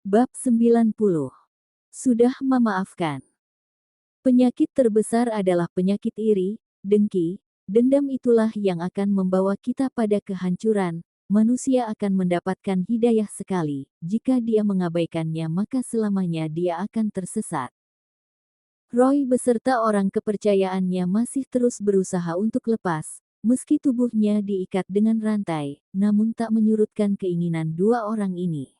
Bab 90. Sudah memaafkan. Penyakit terbesar adalah penyakit iri, dengki, dendam itulah yang akan membawa kita pada kehancuran. Manusia akan mendapatkan hidayah sekali, jika dia mengabaikannya maka selamanya dia akan tersesat. Roy beserta orang kepercayaannya masih terus berusaha untuk lepas, meski tubuhnya diikat dengan rantai, namun tak menyurutkan keinginan dua orang ini.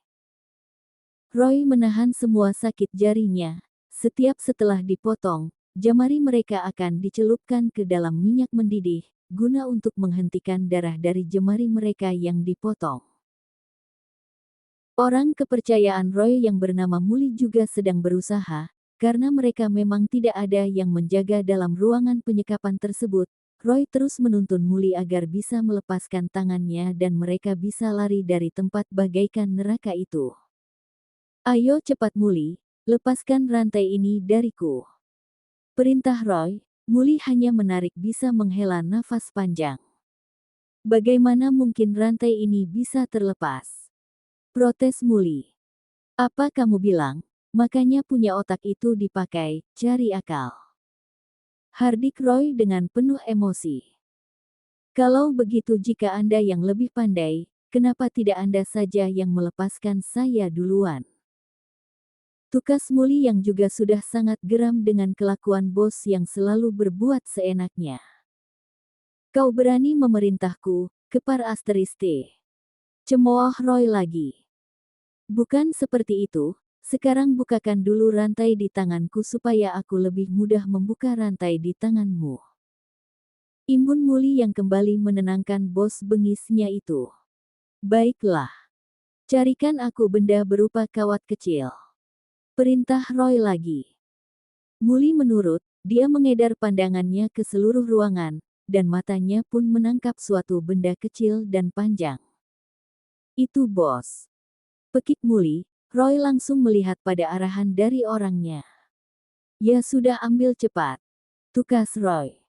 Roy menahan semua sakit jarinya. Setiap setelah dipotong, jemari mereka akan dicelupkan ke dalam minyak mendidih, guna untuk menghentikan darah dari jemari mereka yang dipotong. Orang kepercayaan Roy yang bernama Muli juga sedang berusaha, karena mereka memang tidak ada yang menjaga dalam ruangan penyekapan tersebut. Roy terus menuntun Muli agar bisa melepaskan tangannya dan mereka bisa lari dari tempat bagaikan neraka itu. Ayo cepat Muli, lepaskan rantai ini dariku. Perintah Roy. Muli hanya menarik bisa menghela nafas panjang. Bagaimana mungkin rantai ini bisa terlepas? Protes Muli. Apa kamu bilang? Makanya punya otak itu dipakai, cari akal. Hardik Roy dengan penuh emosi. Kalau begitu jika Anda yang lebih pandai, kenapa tidak Anda saja yang melepaskan saya duluan? Tukas Muli yang juga sudah sangat geram dengan kelakuan bos yang selalu berbuat seenaknya. Kau berani memerintahku, kepar asteriste. Cemooh Roy lagi. Bukan seperti itu, sekarang bukakan dulu rantai di tanganku supaya aku lebih mudah membuka rantai di tanganmu. Imbun Muli yang kembali menenangkan bos bengisnya itu. Baiklah. Carikan aku benda berupa kawat kecil. Perintah Roy lagi. Muli menurut, dia mengedar pandangannya ke seluruh ruangan, dan matanya pun menangkap suatu benda kecil dan panjang. Itu bos. Pekik Muli, Roy langsung melihat pada arahan dari orangnya. Ya sudah ambil cepat. Tukas Roy.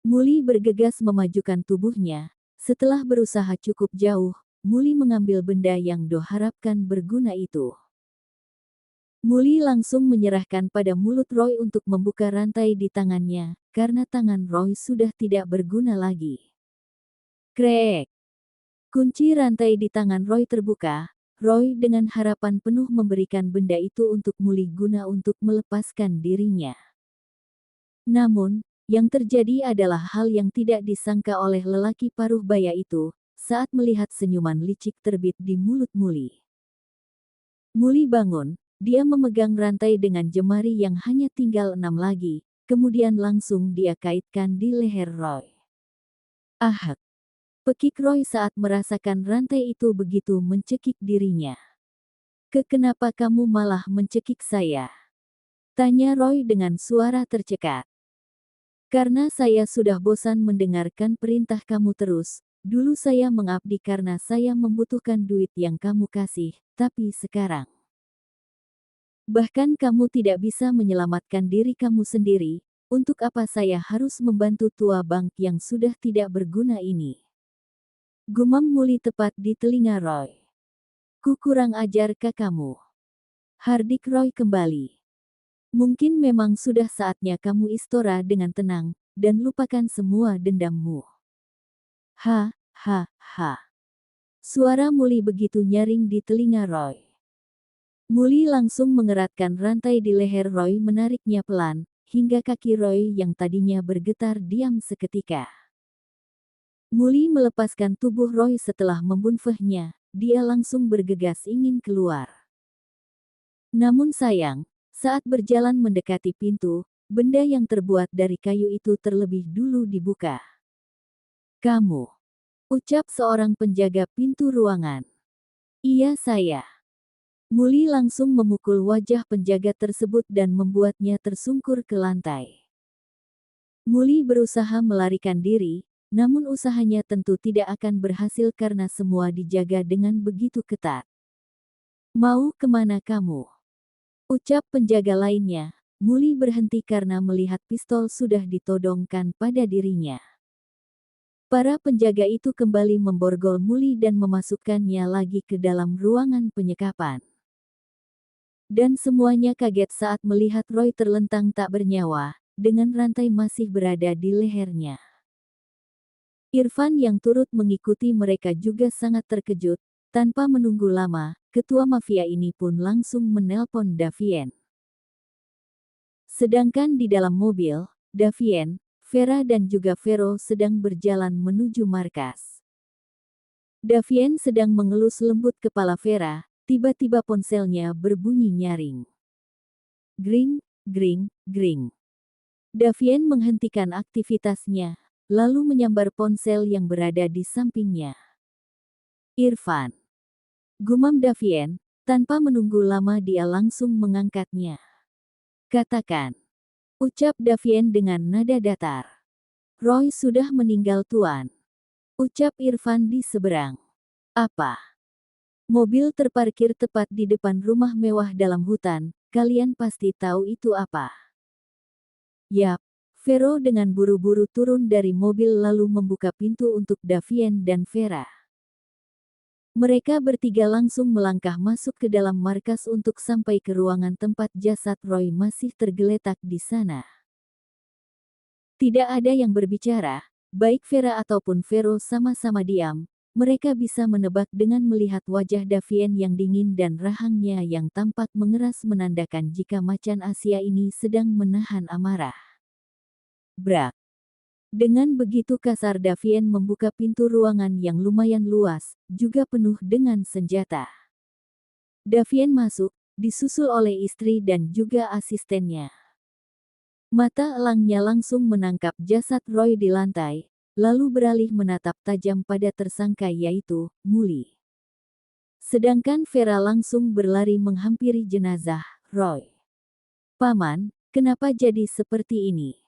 Muli bergegas memajukan tubuhnya. Setelah berusaha cukup jauh, Muli mengambil benda yang diharapkan berguna itu. Muli langsung menyerahkan pada mulut Roy untuk membuka rantai di tangannya, karena tangan Roy sudah tidak berguna lagi. Krek! Kunci rantai di tangan Roy terbuka. Roy dengan harapan penuh memberikan benda itu untuk Muli guna untuk melepaskan dirinya. Namun, yang terjadi adalah hal yang tidak disangka oleh lelaki paruh baya itu, saat melihat senyuman licik terbit di mulut Muli. Muli bangun. Dia memegang rantai dengan jemari yang hanya tinggal 6 lagi, kemudian langsung dia kaitkan di leher Roy. Ahak! Pekik Roy saat merasakan rantai itu begitu mencekik dirinya. Kenapa kamu malah mencekik saya? Tanya Roy dengan suara tercekat. Karena saya sudah bosan mendengarkan perintah kamu terus. Dulu saya mengabdi karena saya membutuhkan duit yang kamu kasih, tapi sekarang bahkan kamu tidak bisa menyelamatkan diri kamu sendiri. Untuk apa saya harus membantu tua bank yang sudah tidak berguna ini? Gumam Muli tepat di telinga Roy. Ku kurang ajar ke kamu. Hardik Roy kembali. Mungkin memang sudah saatnya kamu istora dengan tenang, dan lupakan semua dendammu. Ha, ha, ha. Suara Muli begitu nyaring di telinga Roy. Muli langsung mengeratkan rantai di leher Roy, menariknya pelan, hingga kaki Roy yang tadinya bergetar diam seketika. Muli melepaskan tubuh Roy setelah membunfehnya, dia langsung bergegas ingin keluar. Namun sayang, saat berjalan mendekati pintu, benda yang terbuat dari kayu itu terlebih dulu dibuka. Kamu, ucap seorang penjaga pintu ruangan. Iya saya. Muli langsung memukul wajah penjaga tersebut dan membuatnya tersungkur ke lantai. Muli berusaha melarikan diri, namun usahanya tentu tidak akan berhasil karena semua dijaga dengan begitu ketat. Mau kemana kamu? Ucap penjaga lainnya. Muli berhenti karena melihat pistol sudah ditodongkan pada dirinya. Para penjaga itu kembali memborgol Muli dan memasukkannya lagi ke dalam ruangan penyekapan. Dan semuanya kaget saat melihat Roy terlentang tak bernyawa, dengan rantai masih berada di lehernya. Irfan yang turut mengikuti mereka juga sangat terkejut. Tanpa menunggu lama, ketua mafia ini pun langsung menelpon Davien. Sedangkan di dalam mobil, Davien, Vera dan juga Vero sedang berjalan menuju markas. Davien sedang mengelus lembut kepala Vera, tiba-tiba ponselnya berbunyi nyaring. Gring, gring, gring. Davien menghentikan aktivitasnya, lalu menyambar ponsel yang berada di sampingnya. Irfan. Gumam Davien, tanpa menunggu lama dia langsung mengangkatnya. Katakan. Ucap Davien dengan nada datar. Roy sudah meninggal tuan. Ucap Irfan di seberang. Apa? Mobil terparkir tepat di depan rumah mewah dalam hutan, kalian pasti tahu itu apa? Yap. Vero dengan buru-buru turun dari mobil lalu membuka pintu untuk Davien dan Vera. Mereka bertiga langsung melangkah masuk ke dalam markas untuk sampai ke ruangan tempat jasad Roy masih tergeletak di sana. Tidak ada yang berbicara, baik Vera ataupun Vero sama-sama diam. Mereka bisa menebak dengan melihat wajah Davien yang dingin dan rahangnya yang tampak mengeras menandakan jika macan Asia ini sedang menahan amarah. Brak. Dengan begitu kasar Davien membuka pintu ruangan yang lumayan luas, juga penuh dengan senjata. Davien masuk, disusul oleh istri dan juga asistennya. Mata elangnya langsung menangkap jasad Roy di lantai, lalu beralih menatap tajam pada tersangka yaitu Muli. Sedangkan Vera langsung berlari menghampiri jenazah Roy. Paman, kenapa jadi seperti ini?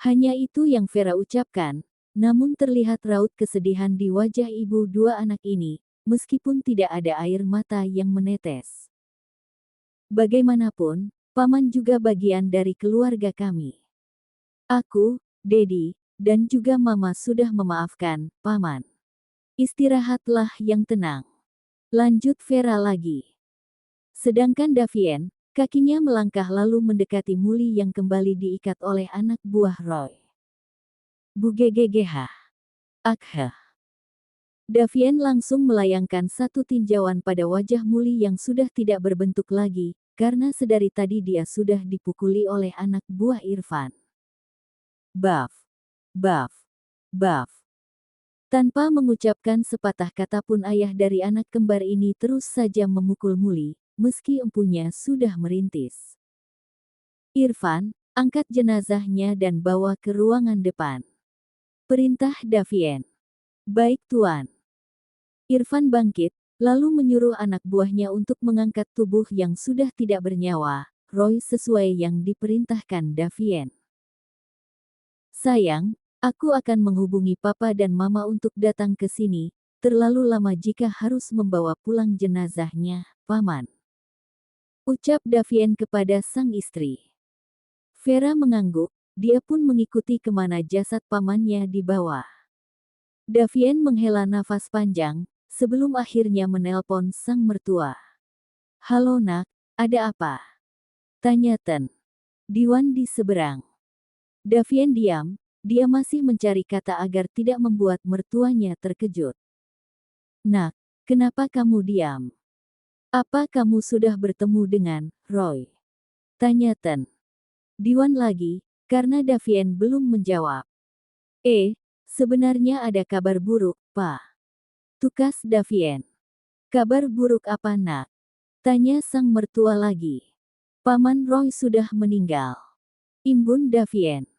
Hanya itu yang Vera ucapkan, namun terlihat raut kesedihan di wajah ibu dua anak ini, meskipun tidak ada air mata yang menetes. Bagaimanapun, Paman juga bagian dari keluarga kami. Aku, Dedi, dan juga Mama sudah memaafkan, Paman. Istirahatlah yang tenang. Lanjut Vera lagi. Sedangkan Davien, kakinya melangkah lalu mendekati Muli yang kembali diikat oleh anak buah Roy. Bugegegeh. Akhah. Davien langsung melayangkan satu tinjauan pada wajah Muli yang sudah tidak berbentuk lagi, karena sedari tadi dia sudah dipukuli oleh anak buah Irfan. Baf. Baf. Baf. Tanpa mengucapkan sepatah kata pun ayah dari anak kembar ini terus saja memukul Muli, meski empunya sudah merintis. Irfan, angkat jenazahnya dan bawa ke ruangan depan. Perintah Davien. Baik tuan. Irfan bangkit, lalu menyuruh anak buahnya untuk mengangkat tubuh yang sudah tidak bernyawa, Roy sesuai yang diperintahkan Davien. Sayang, aku akan menghubungi papa dan mama untuk datang ke sini, terlalu lama jika harus membawa pulang jenazahnya, Paman. Ucap Davien kepada sang istri. Vera mengangguk, dia pun mengikuti kemana jasad pamannya dibawa. Davien menghela nafas panjang, sebelum akhirnya menelpon sang mertua. Halo nak, ada apa? Tanya Ten. Diwan di seberang. Davien diam, dia masih mencari kata agar tidak membuat mertuanya terkejut. Nak, kenapa kamu diam? Apa kamu sudah bertemu dengan Roy? Tanya Ten. Diwan lagi, karena Davien belum menjawab. Sebenarnya ada kabar buruk, Pak. Tukas Davien. Kabar buruk apa nak? Tanya sang mertua lagi. Paman Roy sudah meninggal. Imbun Davien.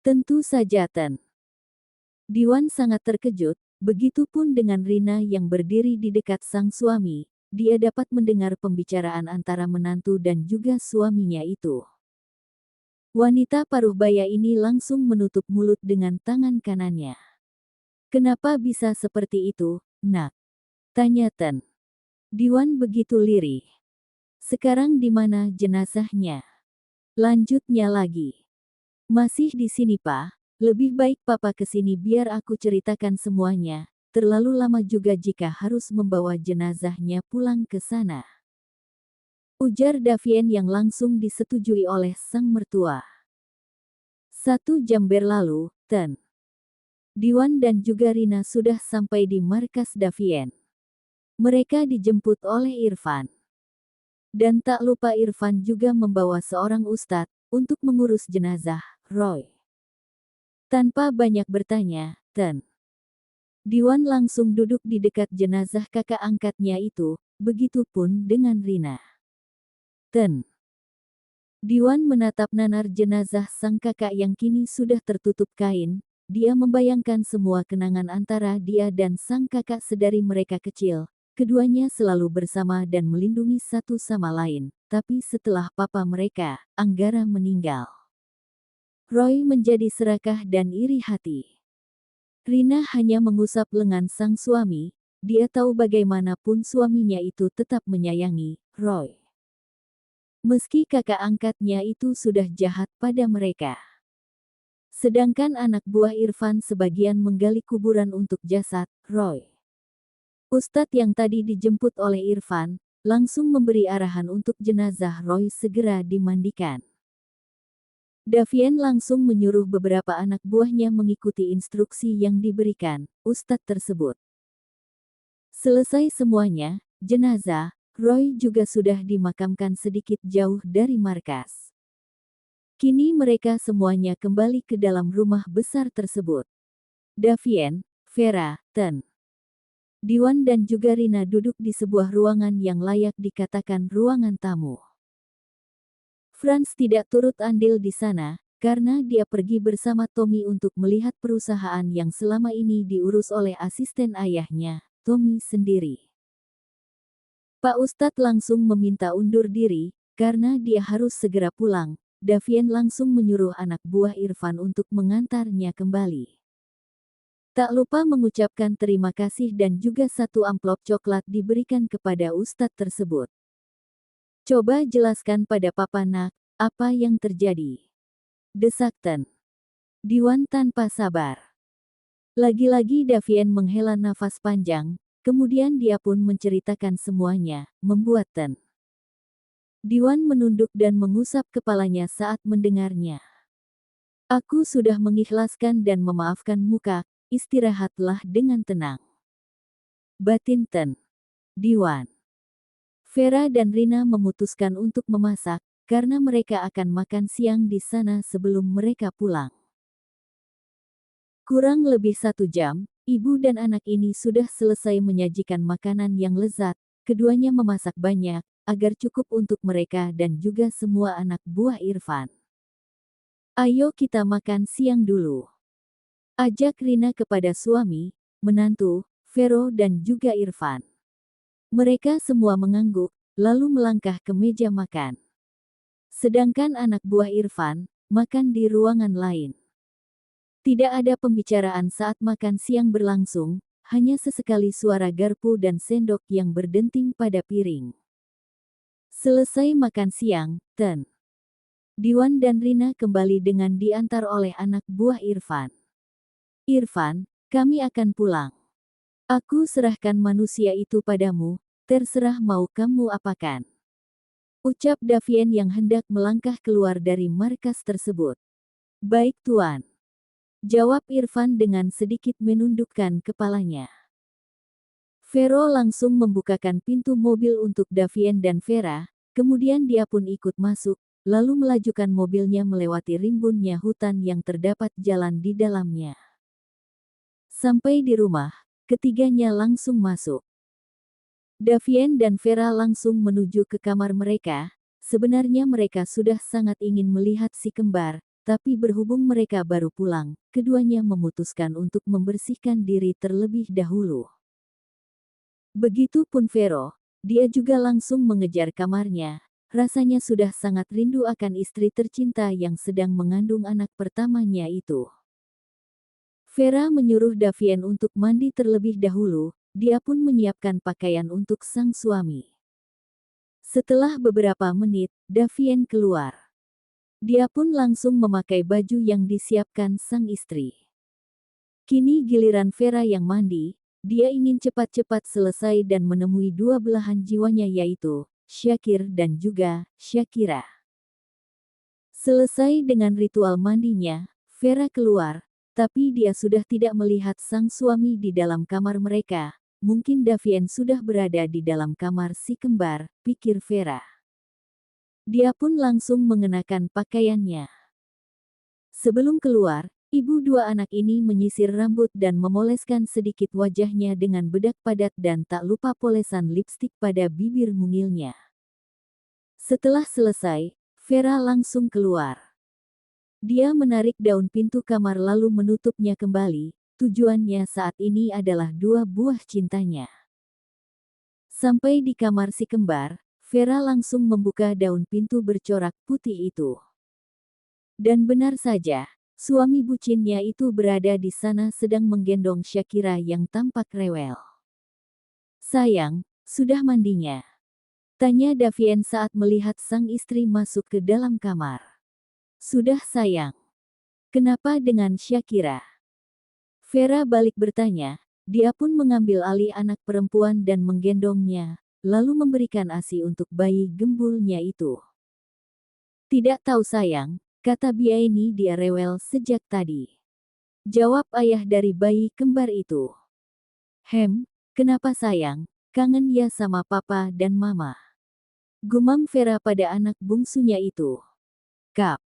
Tentu saja Ten. Diwan sangat terkejut, begitupun dengan Rina yang berdiri di dekat sang suami, dia dapat mendengar pembicaraan antara menantu dan juga suaminya itu. Wanita paruh baya ini langsung menutup mulut dengan tangan kanannya. Kenapa bisa seperti itu, nak? Tanya Ten. Diwan begitu lirih. Sekarang di mana jenazahnya? Lanjutnya lagi. Masih di sini pak, lebih baik papa kesini biar aku ceritakan semuanya, terlalu lama juga jika harus membawa jenazahnya pulang ke sana. Ujar Davien yang langsung disetujui oleh sang mertua. 1 jam berlalu, Diwan dan juga Rina sudah sampai di markas Davien. Mereka dijemput oleh Irfan. Dan tak lupa Irfan juga membawa seorang ustadz untuk mengurus jenazah Roy. Tanpa banyak bertanya, Diwan langsung duduk di dekat jenazah kakak angkatnya itu, begitupun dengan Rina. Diwan menatap nanar jenazah sang kakak yang kini sudah tertutup kain. Dia membayangkan semua kenangan antara dia dan sang kakak sedari mereka kecil. Keduanya selalu bersama dan melindungi satu sama lain. Tapi setelah papa mereka, Anggara meninggal, Roy menjadi serakah dan iri hati. Rina hanya mengusap lengan sang suami. Dia tahu bagaimanapun suaminya itu tetap menyayangi Roy. Meski kakak angkatnya itu sudah jahat pada mereka. Sedangkan anak buah Irfan sebagian menggali kuburan untuk jasad Roy. Ustadz yang tadi dijemput oleh Irfan, langsung memberi arahan untuk jenazah Roy segera dimandikan. Davien langsung menyuruh beberapa anak buahnya mengikuti instruksi yang diberikan ustadz tersebut. Selesai semuanya, jenazah Roy juga sudah dimakamkan sedikit jauh dari markas. Kini mereka semuanya kembali ke dalam rumah besar tersebut. Davien, Vera, Diwan dan juga Rina duduk di sebuah ruangan yang layak dikatakan ruangan tamu. Franz tidak turut andil di sana, karena dia pergi bersama Tommy untuk melihat perusahaan yang selama ini diurus oleh asisten ayahnya, Tommy sendiri. Pak Ustadz langsung meminta undur diri, karena dia harus segera pulang. Davien langsung menyuruh anak buah Irfan untuk mengantarnya kembali. Tak lupa mengucapkan terima kasih dan juga 1 amplop coklat diberikan kepada ustadz tersebut. Coba jelaskan pada papa nak, apa yang terjadi? Desak Diwan tanpa sabar. Lagi-lagi Davien menghela nafas panjang, kemudian dia pun menceritakan semuanya, membuat Diwan menunduk dan mengusap kepalanya saat mendengarnya. Aku sudah mengikhlaskan dan memaafkan muka, istirahatlah dengan tenang. Batin Diwan. Vera dan Rina memutuskan untuk memasak, karena mereka akan makan siang di sana sebelum mereka pulang. Kurang lebih 1 jam, ibu dan anak ini sudah selesai menyajikan makanan yang lezat. Keduanya memasak banyak, agar cukup untuk mereka dan juga semua anak buah Irfan. Ayo kita makan siang dulu. Ajak Rina kepada suami, menantu, Vero dan juga Irfan. Mereka semua mengangguk, lalu melangkah ke meja makan. Sedangkan anak buah Irfan, makan di ruangan lain. Tidak ada pembicaraan saat makan siang berlangsung, hanya sesekali suara garpu dan sendok yang berdenting pada piring. Selesai makan siang, Diwan dan Rina kembali dengan diantar oleh anak buah Irfan. Irfan, kami akan pulang. Aku serahkan manusia itu padamu, terserah mau kamu apakan. Ucap Davien yang hendak melangkah keluar dari markas tersebut. Baik tuan. Jawab Irfan dengan sedikit menundukkan kepalanya. Vero langsung membukakan pintu mobil untuk Davien dan Vera, kemudian dia pun ikut masuk, lalu melajukan mobilnya melewati rimbunnya hutan yang terdapat jalan di dalamnya. Sampai di rumah, ketiganya langsung masuk. Davien dan Vera langsung menuju ke kamar mereka. Sebenarnya mereka sudah sangat ingin melihat si kembar, tapi berhubung mereka baru pulang, keduanya memutuskan untuk membersihkan diri terlebih dahulu. Begitupun Vero, dia juga langsung mengejar kamarnya. Rasanya sudah sangat rindu akan istri tercinta yang sedang mengandung anak pertamanya itu. Vera menyuruh Davien untuk mandi terlebih dahulu, dia pun menyiapkan pakaian untuk sang suami. Setelah beberapa menit, Davien keluar. Dia pun langsung memakai baju yang disiapkan sang istri. Kini giliran Vera yang mandi, dia ingin cepat-cepat selesai dan menemui dua belahan jiwanya yaitu Syakir dan juga Syakira. Selesai dengan ritual mandinya, Vera keluar, tapi dia sudah tidak melihat sang suami di dalam kamar mereka. Mungkin Davien sudah berada di dalam kamar si kembar, pikir Vera. Dia pun langsung mengenakan pakaiannya. Sebelum keluar, ibu dua anak ini menyisir rambut dan memoleskan sedikit wajahnya dengan bedak padat dan tak lupa polesan lipstik pada bibir mungilnya. Setelah selesai, Vera langsung keluar. Dia menarik daun pintu kamar lalu menutupnya kembali. Tujuannya saat ini adalah dua buah cintanya. Sampai di kamar si kembar, Vera langsung membuka daun pintu bercorak putih itu. Dan benar saja, suami bucinnya itu berada di sana sedang menggendong Syakira yang tampak rewel. "Sayang, sudah mandinya?" tanya Davien saat melihat sang istri masuk ke dalam kamar. "Sudah sayang." "Kenapa dengan Syakira?" Vera balik bertanya. Dia pun mengambil alih anak perempuan dan menggendongnya, lalu memberikan ASI untuk bayi gembulnya itu. "Tidak tahu sayang," kata Biaini, "dia rewel sejak tadi," jawab ayah dari bayi kembar itu. Kenapa sayang? Kangen ya sama papa dan mama?" gumam Vera pada anak bungsunya itu. "Kap."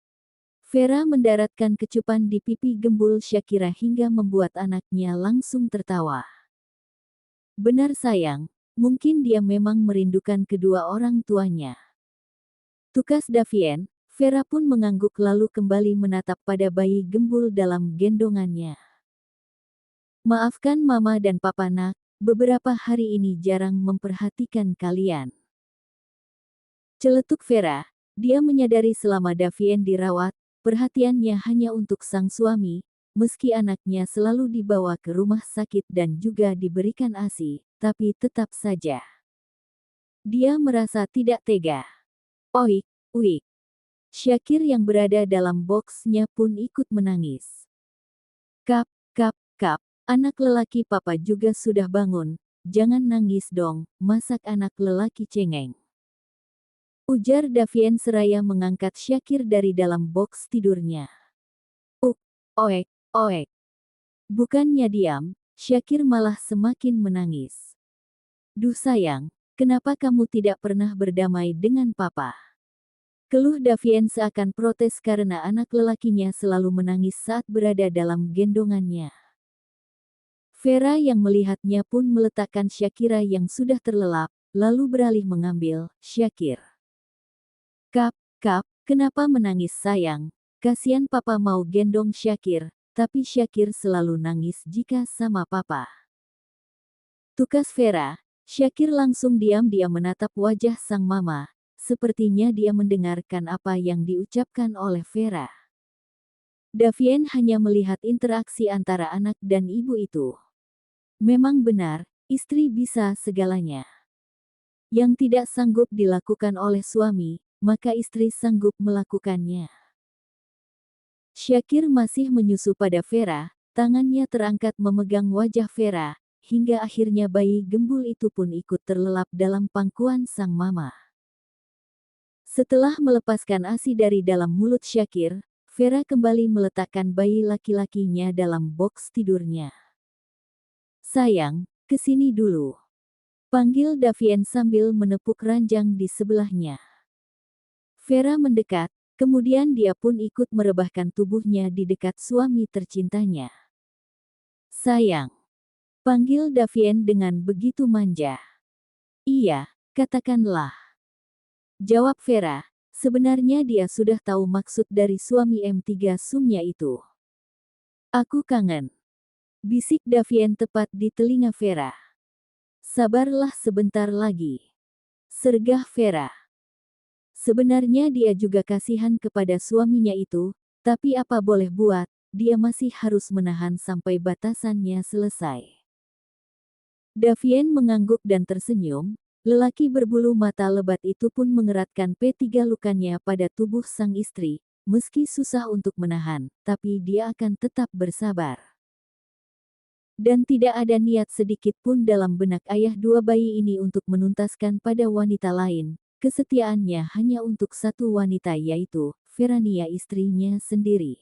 Vera mendaratkan kecupan di pipi gembul Syakira hingga membuat anaknya langsung tertawa. "Benar sayang, mungkin dia memang merindukan kedua orang tuanya." Tukas Davien, Vera pun mengangguk lalu kembali menatap pada bayi gembul dalam gendongannya. "Maafkan mama dan papa nak, beberapa hari ini jarang memperhatikan kalian." Celetuk Vera. Dia menyadari selama Davien dirawat, perhatiannya hanya untuk sang suami, meski anaknya selalu dibawa ke rumah sakit dan juga diberikan ASI, tapi tetap saja dia merasa tidak tega. "Oik, uik." Syakir yang berada dalam boksnya pun ikut menangis. Kap, anak lelaki papa juga sudah bangun, jangan nangis dong, masak anak lelaki cengeng," ujar Davien seraya mengangkat Syakir dari dalam boks tidurnya. Oek, oek. Bukannya diam, Syakir malah semakin menangis. "Duh sayang, kenapa kamu tidak pernah berdamai dengan papa?" keluh Davien seakan protes karena anak lelakinya selalu menangis saat berada dalam gendongannya. Vera yang melihatnya pun meletakkan Syakira yang sudah terlelap, lalu beralih mengambil Syakir. Kap, kenapa menangis sayang? Kasian papa mau gendong Syakir, tapi Syakir selalu nangis jika sama papa." Tukas Vera. Syakir langsung diam-diam menatap wajah sang mama, sepertinya dia mendengarkan apa yang diucapkan oleh Vera. Davien hanya melihat interaksi antara anak dan ibu itu. Memang benar, istri bisa segalanya. Yang tidak sanggup dilakukan oleh suami, maka istri sanggup melakukannya. Syakir masih menyusu pada Vera, tangannya terangkat memegang wajah Vera, hingga akhirnya bayi gembul itu pun ikut terlelap dalam pangkuan sang mama. Setelah melepaskan ASI dari dalam mulut Syakir, Vera kembali meletakkan bayi laki-lakinya dalam boks tidurnya. "Sayang, kesini dulu," panggil Davien sambil menepuk ranjang di sebelahnya. Vera mendekat, kemudian dia pun ikut merebahkan tubuhnya di dekat suami tercintanya. "Sayang," panggil Davien dengan begitu manja. "Iya, katakanlah," jawab Vera. Sebenarnya dia sudah tahu maksud dari suami M3 Sumnya itu. "Aku kangen," bisik Davien tepat di telinga Vera. "Sabarlah sebentar lagi," sergah Vera. Sebenarnya dia juga kasihan kepada suaminya itu, tapi apa boleh buat, dia masih harus menahan sampai batasannya selesai. Davien mengangguk dan tersenyum, lelaki berbulu mata lebat itu pun mengeratkan P3 lukanya pada tubuh sang istri, meski susah untuk menahan, tapi dia akan tetap bersabar. Dan tidak ada niat sedikit pun dalam benak ayah dua bayi ini untuk menuntaskan pada wanita lain, Kesetiaannya hanya untuk satu wanita, yaitu Verania, istrinya sendiri.